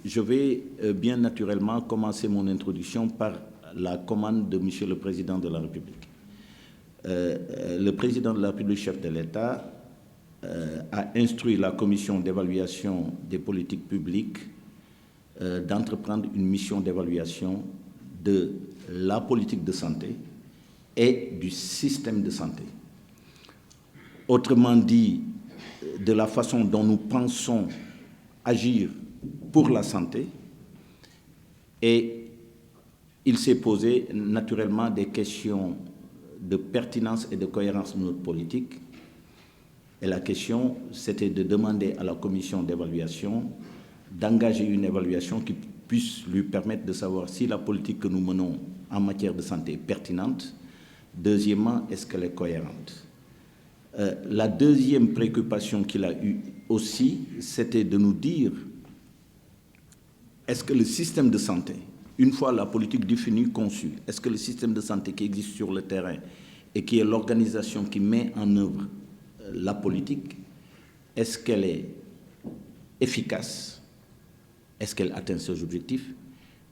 je vais bien naturellement commencer mon introduction par la commande de Monsieur le Président de la République. Le Président de la République, chef de l'État, a instruit la Commission d'évaluation des politiques publiques d'entreprendre une mission d'évaluation de la politique de santé et du système de santé. Autrement dit, de la façon dont nous pensons agir pour la santé, et il s'est posé naturellement des questions de pertinence et de cohérence de notre politique. Et la question, c'était de demander à la commission d'évaluation d'engager une évaluation qui puisse lui permettre de savoir si la politique que nous menons en matière de santé est pertinente. Deuxièmement, est-ce qu'elle est cohérente? La deuxième préoccupation qu'il a eue aussi, c'était de nous dire est-ce que le système de santé, une fois la politique définie, conçue, est-ce que le système de santé qui existe sur le terrain et qui est l'organisation qui met en œuvre la politique, est-ce qu'elle est efficace? Est-ce qu'elle atteint ses objectifs?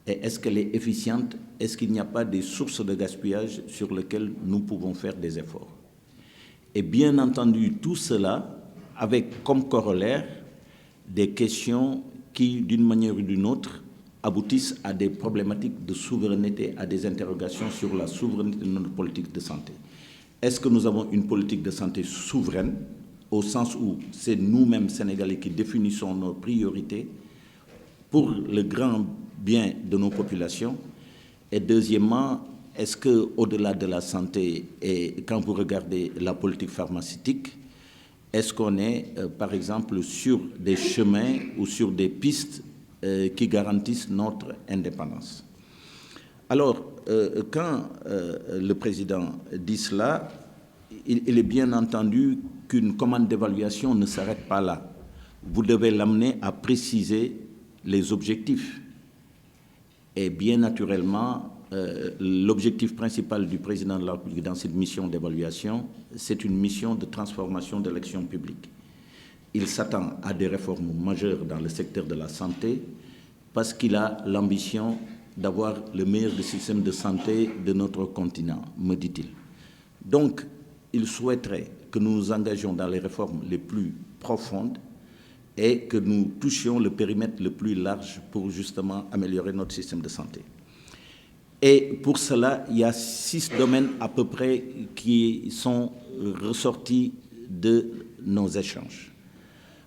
Et est-ce qu'elle est efficiente? Est-ce qu'il n'y a pas des sources de gaspillage sur lesquelles nous pouvons faire des efforts? Et bien entendu, tout cela avec comme corollaire des questions qui, d'une manière ou d'une autre, aboutissent à des problématiques de souveraineté, à des interrogations sur la souveraineté de notre politique de santé. Est-ce que nous avons une politique de santé souveraine, au sens où c'est nous-mêmes, Sénégalais, qui définissons nos priorités pour le grand bien de nos populations? Et deuxièmement, est-ce qu'au-delà de la santé, et quand vous regardez la politique pharmaceutique, est-ce qu'on est, par exemple, sur des chemins ou sur des pistes qui garantissent notre indépendance? Alors, quand le président dit cela, il est bien entendu qu'une commande d'évaluation ne s'arrête pas là. Vous devez l'amener à préciser les objectifs. Et bien naturellement, l'objectif principal du président de la République dans cette mission d'évaluation, c'est une mission de transformation de l'action publique. Il s'attend à des réformes majeures dans le secteur de la santé parce qu'il a l'ambition d'avoir le meilleur des systèmes de santé de notre continent, me dit-il. Donc, il souhaiterait que nous nous engagions dans les réformes les plus profondes et que nous touchions le périmètre le plus large pour justement améliorer notre système de santé. Et pour cela, il y a 6 domaines à peu près qui sont ressortis de nos échanges.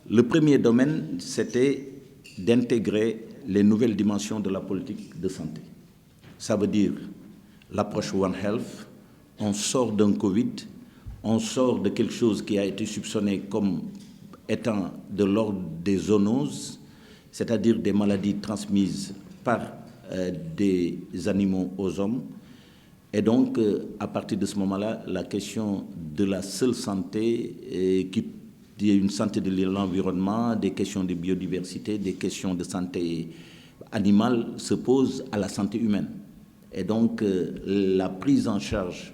Le premier domaine, c'était d'intégrer les nouvelles dimensions de la politique de santé. Ça veut dire l'approche One Health. On sort d'un Covid, on sort de quelque chose qui a été soupçonné comme étant de l'ordre des zoonoses, c'est-à-dire des maladies transmises par des animaux aux hommes. Et donc, à partir de ce moment-là, la question de la seule santé, qui est une santé de l'environnement, des questions de biodiversité, des questions de santé animale, se pose à la santé humaine. Et donc, la prise en charge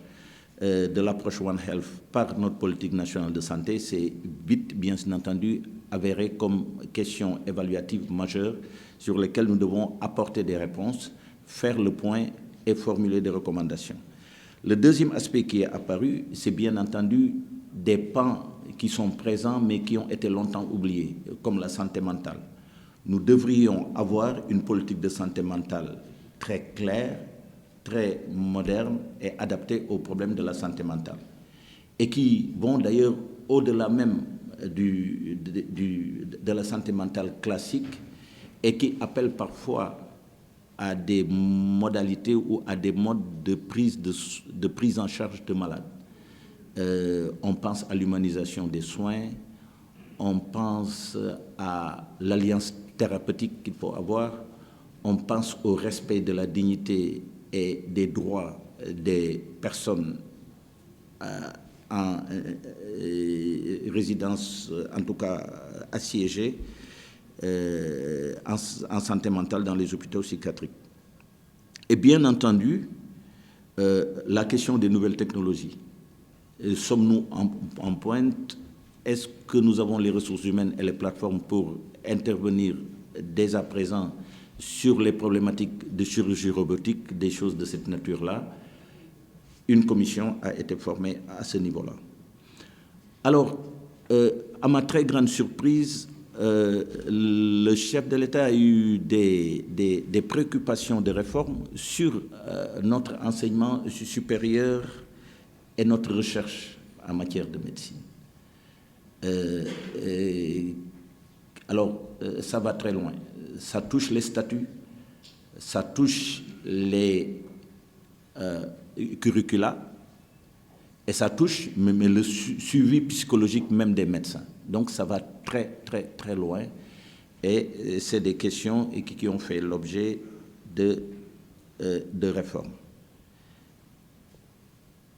de l'approche One Health par notre politique nationale de santé, c'est vite, bien entendu, avéré comme question évaluative majeure sur lesquelles nous devons apporter des réponses, faire le point et formuler des recommandations. Le deuxième aspect qui est apparu, c'est bien entendu des pans qui sont présents mais qui ont été longtemps oubliés, comme la santé mentale. Nous devrions avoir une politique de santé mentale très claire, très moderne et adaptée aux problèmes de la santé mentale. Et qui vont d'ailleurs au-delà même de la santé mentale classique et qui appellent parfois à des modalités ou à des modes de prise en charge de malades. On pense à l'humanisation des soins, on pense à l'alliance thérapeutique qu'il faut avoir, on pense au respect de la dignité et des droits des personnes en résidence, en tout cas assiégées, en santé mentale dans les hôpitaux psychiatriques. Et bien entendu, la question des nouvelles technologies. Sommes-nous en pointe? Est-ce que nous avons les ressources humaines et les plateformes pour intervenir dès à présent sur les problématiques de chirurgie robotique, des choses de cette nature-là. Une commission a été formée à ce niveau-là. Alors, à ma très grande surprise, le chef de l'État a eu des préoccupations de réforme sur notre enseignement supérieur et notre recherche en matière de médecine. Alors, ça va très loin. Ça touche les statuts, ça touche les curricula, et ça touche mais le suivi psychologique même des médecins. Donc ça va très, très, très loin. Et c'est des questions qui ont fait l'objet de réformes.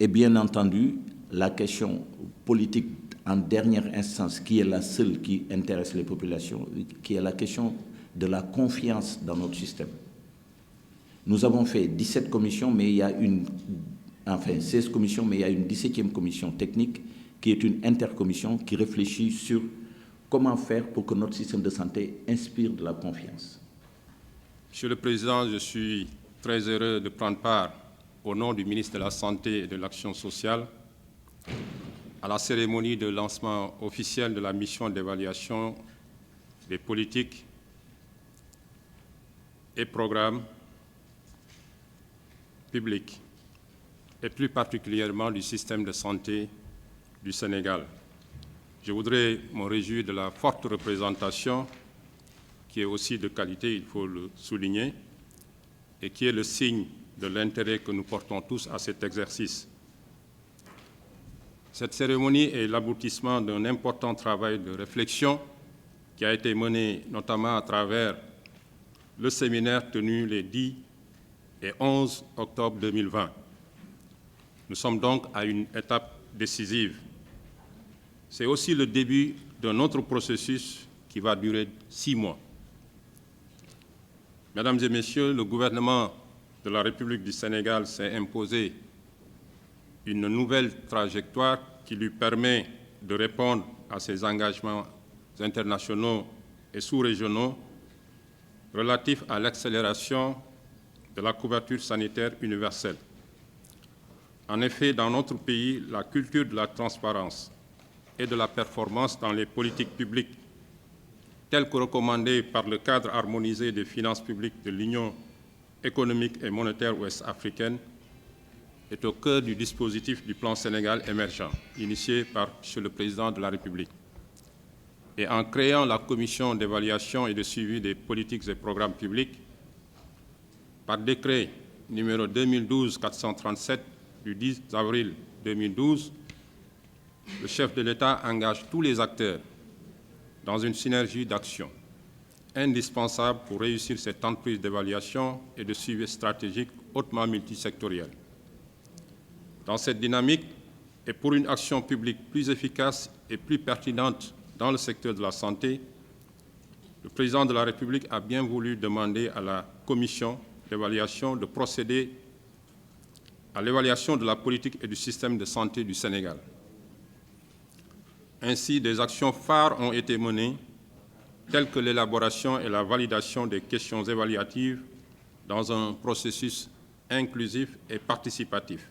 Et bien entendu, la question politique en dernière instance, qui est la seule qui intéresse les populations, qui est la question de la confiance dans notre système. Nous avons fait 17 commissions, mais il y a 16 commissions, mais il y a une 17e commission technique qui est une intercommission qui réfléchit sur comment faire pour que notre système de santé inspire de la confiance. Monsieur le Président, je suis très heureux de prendre part, au nom du ministre de la Santé et de l'Action sociale, à la cérémonie de lancement officiel de la mission d'évaluation des politiques et programmes publics, et plus particulièrement du système de santé du Sénégal. Je voudrais me réjouir de la forte représentation, qui est aussi de qualité, il faut le souligner, et qui est le signe de l'intérêt que nous portons tous à cet exercice. Cette cérémonie est l'aboutissement d'un important travail de réflexion qui a été mené notamment à travers le séminaire tenu les 10 et 11 octobre 2020. Nous sommes donc à une étape décisive. C'est aussi le début d'un autre processus qui va durer 6 mois. Mesdames et Messieurs, le gouvernement de la République du Sénégal s'est imposé une nouvelle trajectoire qui lui permet de répondre à ses engagements internationaux et sous-régionaux relatifs à l'accélération de la couverture sanitaire universelle. En effet, dans notre pays, la culture de la transparence et de la performance dans les politiques publiques, telle que recommandée par le cadre harmonisé des finances publiques de l'Union économique et monétaire ouest-africaine, est au cœur du dispositif du plan Sénégal émergent, initié par M. le Président de la République. Et en créant la commission d'évaluation et de suivi des politiques et programmes publics, par décret numéro 2012-437 du 10 avril 2012, le chef de l'État engage tous les acteurs dans une synergie d'action indispensable pour réussir cette entreprise d'évaluation et de suivi stratégique hautement multisectorielle. Dans cette dynamique, et pour une action publique plus efficace et plus pertinente dans le secteur de la santé, le Président de la République a bien voulu demander à la commission d'évaluation de procéder à l'évaluation de la politique et du système de santé du Sénégal. Ainsi, des actions phares ont été menées, telles que l'élaboration et la validation des questions évaluatives dans un processus inclusif et participatif.